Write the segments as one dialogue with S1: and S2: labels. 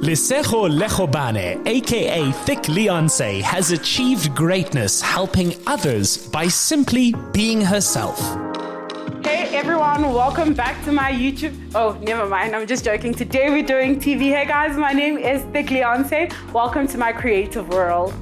S1: Lesego Legobane, a.k.a. Thickleeyonce, has achieved greatness helping others by simply being herself.
S2: Hey everyone, welcome back to my YouTube. Oh, never mind, I'm just joking. Today we're doing TV. Hey guys, my name is Thickleeyonce. Welcome to my creative world.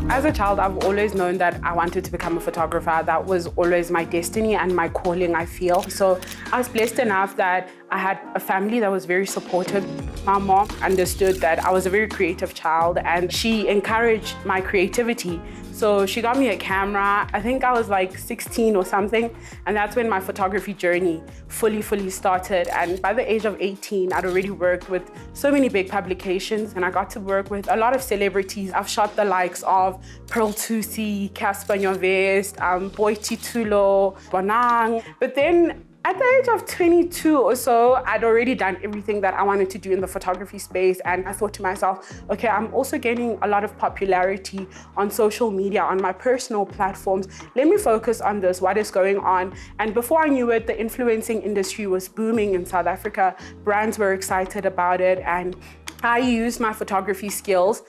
S2: As a child, I've always known that I wanted to become a photographer. That was always my destiny and my calling, I feel. So I was blessed enough that I had a family that was very supportive. My mom understood that I was a very creative child and she encouraged my creativity. So she got me a camera. I think I was like 16 or something. And that's when my photography journey fully started. And by the age of 18, I'd already worked with so many big publications and I got to work with a lot of celebrities. I've shot the likes of Pearl Thusi, Casper Nyovest, Boy Titulo, Bonang. But then at the age of 22 or so, I'd already done everything that I wanted to do in the photography space. And I thought to myself, okay, I'm also gaining a lot of popularity on social media, on my personal platforms. Let me focus on this, what is going on? And before I knew it, the influencing industry was booming in South Africa. Brands were excited about it. And I used my photography skills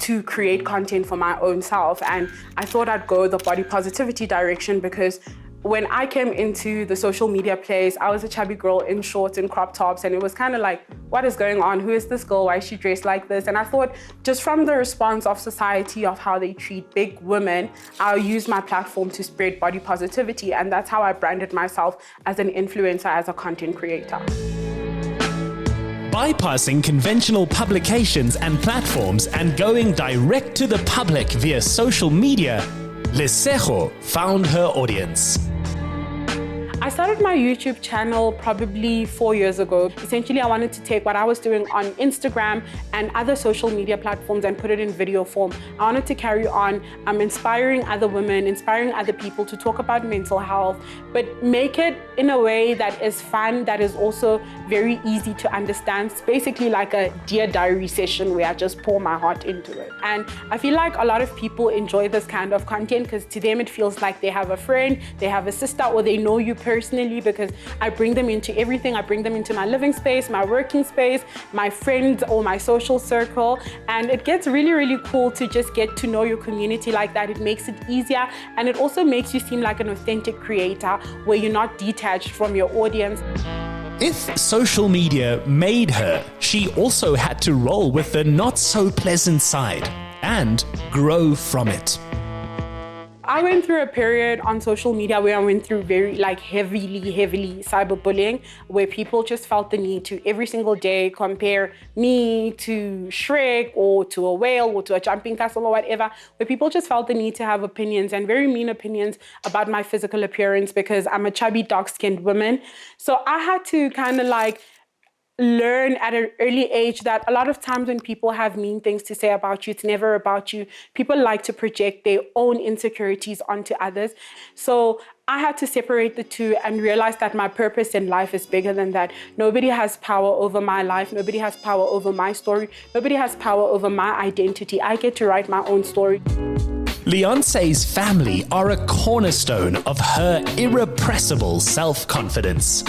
S2: to create content for my own self. And I thought I'd go the body positivity direction because when I came into the social media place, I was a chubby girl in shorts and crop tops, and it was kind of like, what is going on? Who is this girl? Why is she dressed like this? And I thought, just from the response of society of how they treat big women, I'll use my platform to spread body positivity. And that's how I branded myself as an influencer, as a content creator.
S1: Bypassing conventional publications and platforms and going direct to the public via social media, Lesego found her audience.
S2: I started my YouTube channel probably 4 years ago. Essentially, I wanted to take what I was doing on Instagram and other social media platforms and put it in video form. I wanted to carry on inspiring other women, inspiring other people to talk about mental health, but make it in a way that is fun, that is also very easy to understand. It's basically like a Dear Diary session where I just pour my heart into it. And I feel like a lot of people enjoy this kind of content because to them it feels like they have a friend, they have a sister, or they know you personally, because I bring them into everything. I bring them into my living space, my working space, my friends or my social circle. And it gets really cool to just get to know your community like that. It makes it easier and it also makes you seem like an authentic creator where you're not detached from your audience.
S1: If social media made her, she also had to roll with the not so pleasant side and grow from it.
S2: I went through a period on social media where I went through very heavily cyberbullying, where people just felt the need to every single day compare me to Shrek or to a whale or to a jumping castle or whatever, where people just felt the need to have opinions and very mean opinions about my physical appearance because I'm a chubby, dark-skinned woman. So I had to kind of like learn at an early age that a lot of times when people have mean things to say about you, it's never about you. People like to project their own insecurities onto others. So I had to separate the two and realize that my purpose in life is bigger than that. Nobody has power over my life. Nobody has power over my story. Nobody has power over my identity. I get to write my own story.
S1: Leonce's family are a cornerstone of her irrepressible self-confidence.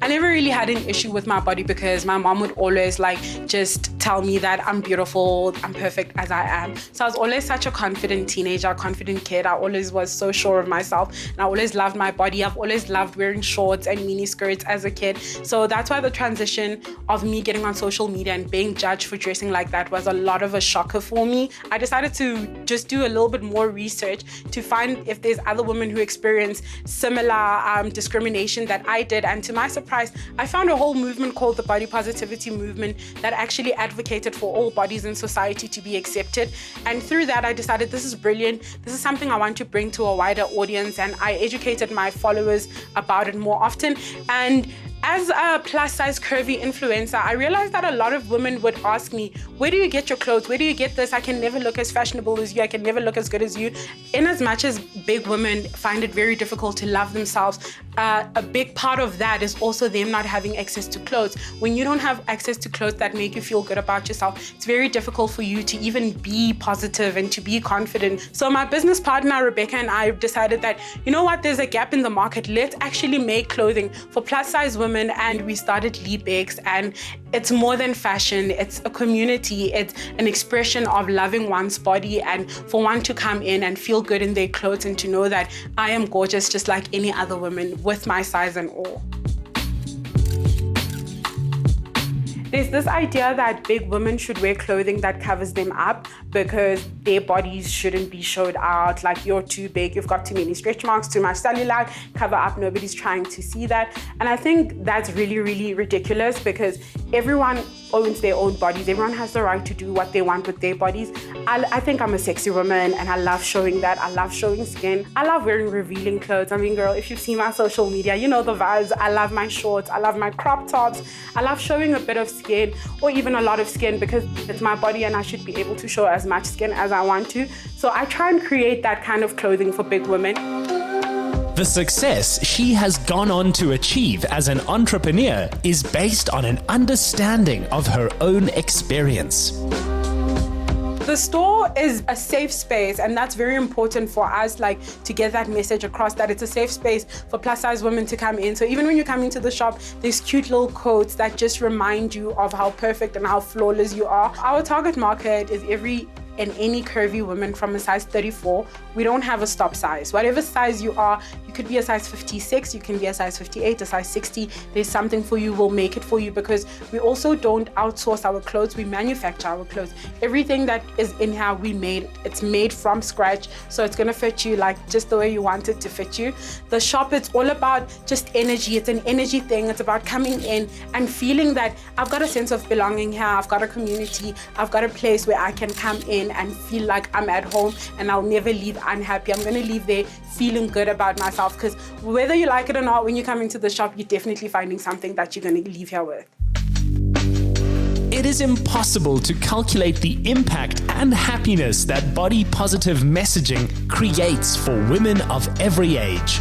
S2: I never really had an issue with my body because my mom would always just tell me that I'm beautiful, I'm perfect as I am. So I was always such a confident teenager, confident kid. I always was so sure of myself and I always loved my body. I've always loved wearing shorts and mini skirts as a kid. So that's why the transition of me getting on social media and being judged for dressing like that was a lot of a shocker for me. I decided to just do a little bit more research to find if there's other women who experience similar discrimination that I did. And to my surprise, I found a whole movement called the body positivity movement that actually advocated for all bodies in society to be accepted. And through that, I decided this is brilliant. This is something I want to bring to a wider audience. And I educated my followers about it more often. And As a plus size curvy influencer, I realized that a lot of women would ask me, where do you get your clothes? Where do you get this? I can never look as fashionable as you. I can never look as good as you. In as much as big women find it very difficult to love themselves, a big part of that is also them not having access to clothes. When you don't have access to clothes that make you feel good about yourself, it's very difficult for you to even be positive and to be confident. So my business partner, Rebecca, and I decided that, you know what, there's a gap in the market. Let's actually make clothing for plus size women. And we started Lebex, and it's more than fashion. It's a community. It's an expression of loving one's body, and for one to come in and feel good in their clothes and to know that I am gorgeous just like any other woman with my size and all. There's this idea that big women should wear clothing that covers them up because their bodies shouldn't be showed out. Like, you're too big, you've got too many stretch marks, too much cellulite, cover up, nobody's trying to see that. And I think that's really, really ridiculous because everyone owns their own bodies. Everyone has the right to do what they want with their bodies. I think I'm a sexy woman and I love showing that. I love showing skin. I love wearing revealing clothes. I mean, girl, if you've seen my social media, you know the vibes. I love my shorts. I love my crop tops. I love showing a bit of skin or even a lot of skin because it's my body and I should be able to show as much skin as I want to. So I try and create that kind of clothing for big women.
S1: The success she has gone on to achieve as an entrepreneur is based on an understanding of her own experience.
S2: The store is a safe space, and that's very important for us, like, to get that message across, that it's a safe space for plus size women to come in. So even when you come into the shop, there's cute little quotes that just remind you of how perfect and how flawless you are. Our target market is any curvy woman from a size 34. We don't have a stop size. Whatever size you are, you could be a size 56, you can be a size 58, a size 60. There's something for you, we'll make it for you, because we also don't outsource our clothes, we manufacture our clothes. Everything that is in here, it's made from scratch, so it's gonna fit you like just the way you want it to fit you. The shop, it's all about just energy. It's an energy thing. It's about coming in and feeling that I've got a sense of belonging here, I've got a community, I've got a place where I can come in and feel like I'm at home and I'll never leave unhappy. I'm gonna leave there feeling good about myself, because whether you like it or not, when you come into the shop, you're definitely finding something that you're gonna leave here with.
S1: It is impossible to calculate the impact and happiness that body positive messaging creates for women of every age.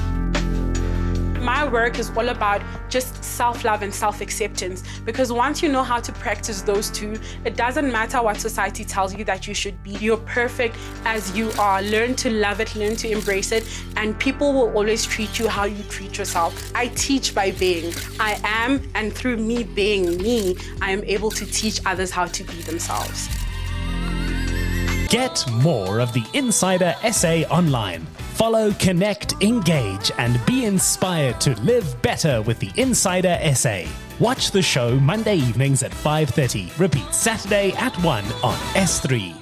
S2: My work is all about just self-love and self-acceptance, because once you know how to practice those two, it doesn't matter what society tells you that you should be. You're perfect as you are. Learn to love it, learn to embrace it, and people will always treat you how you treat yourself. I teach by being. I am, and through me being me, I am able to teach others how to be themselves.
S1: Get more of the Insider SA online. Follow, connect, engage, and be inspired to live better with the Insider SA. Watch the show Monday evenings at 5:30. Repeat Saturday at 1 on S3.